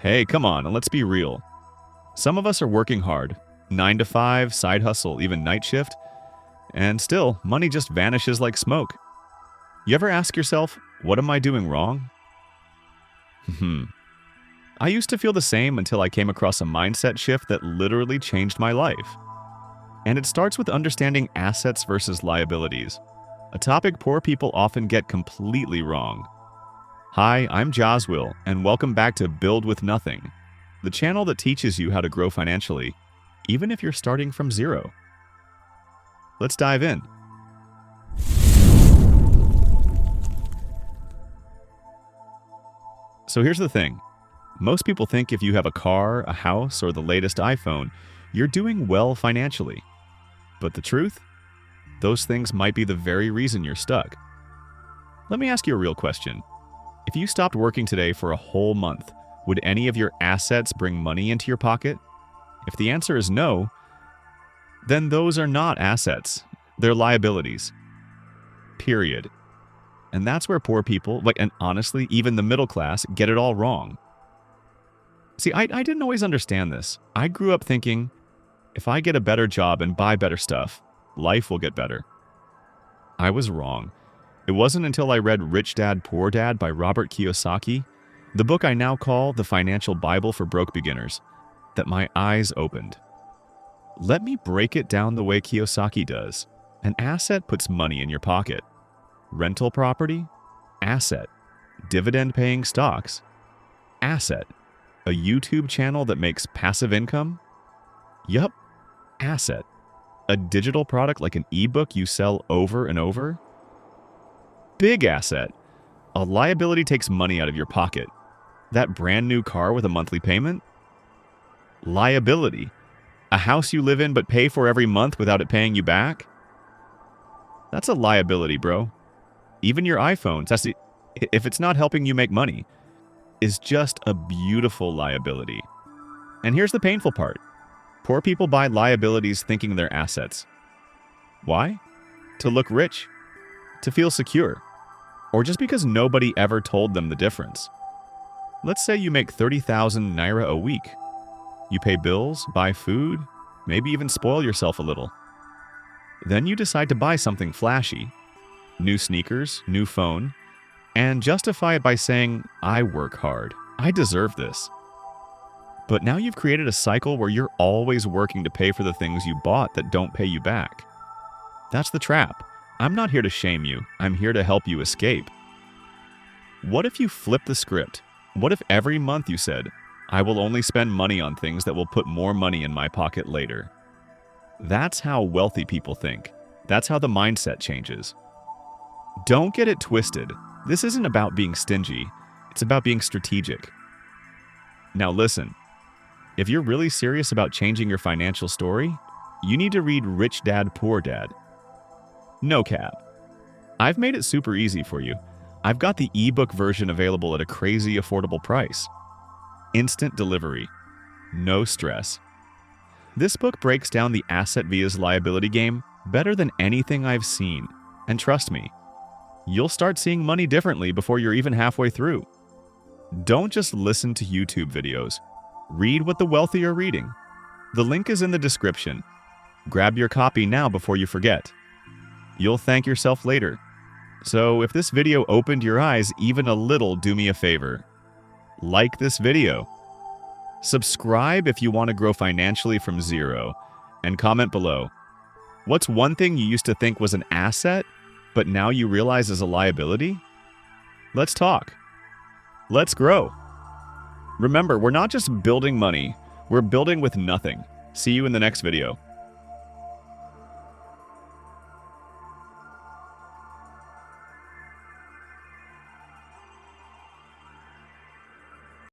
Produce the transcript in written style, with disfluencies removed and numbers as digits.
Hey, come on, let's be real. Some of us are working hard, 9 to 5, side hustle, even night shift, and still, money just vanishes like smoke. You ever ask yourself, what am I doing wrong? I used to feel the same until I came across a mindset shift that literally changed my life. And it starts with understanding assets versus liabilities, a topic poor people often get completely wrong. Hi, I'm Joswill, and welcome back to Build with Nothing, the channel that teaches you how to grow financially, even if you're starting from zero. Let's dive in. So here's the thing. Most people think if you have a car, a house, or the latest iPhone, you're doing well financially. But the truth? Those things might be the very reason you're stuck. Let me ask you a real question. If you stopped working today for a whole month, would any of your assets bring money into your pocket? If the answer is no, then those are not assets. They're liabilities. Period. And that's where poor people, and honestly, even the middle class, get it all wrong. See, I didn't always understand this. I grew up thinking, if I get a better job and buy better stuff, life will get better. I was wrong. It wasn't until I read Rich Dad, Poor Dad by Robert Kiyosaki, the book I now call the financial Bible for broke beginners, that my eyes opened. Let me break it down the way Kiyosaki does. An asset puts money in your pocket. Rental property? Asset. Dividend-paying stocks? Asset. A YouTube channel that makes passive income? Yup, asset. A digital product like an ebook you sell over and over? Big asset. A liability takes money out of your pocket. That brand new car with a monthly payment? Liability. A house you live in but pay for every month without it paying you back? That's a liability, bro. Even your iPhones, if it's not helping you make money, is just a beautiful liability. And here's the painful part. Poor people buy liabilities thinking they're assets. Why? To look rich, to feel secure, or just because nobody ever told them the difference. Let's say you make 30,000 naira a week. You pay bills, buy food, maybe even spoil yourself a little. Then you decide to buy something flashy, new sneakers, new phone, and justify it by saying, I work hard. I deserve this. But now you've created a cycle where you're always working to pay for the things you bought that don't pay you back. That's the trap. I'm not here to shame you. I'm here to help you escape. What if you flip the script? What if every month you said, I will only spend money on things that will put more money in my pocket later? That's how wealthy people think. That's how the mindset changes. Don't get it twisted. This isn't about being stingy. It's about being strategic. Now listen, if you're really serious about changing your financial story, you need to read Rich Dad, Poor Dad. No cap. I've made it super easy for you. I've got the ebook version available at a crazy affordable price. Instant delivery. No stress. This book breaks down the asset vs liability game better than anything I've seen. And trust me, you'll start seeing money differently before you're even halfway through. Don't just listen to YouTube videos. Read what the wealthy are reading. The link is in the description. Grab your copy now before you forget. You'll thank yourself later. So if this video opened your eyes even a little, do me a favor. Like this video. Subscribe if you want to grow financially from zero. And comment below. What's one thing you used to think was an asset, but now you realize is a liability? Let's talk. Let's grow. Remember, we're not just building money, we're building with nothing. See you in the next video.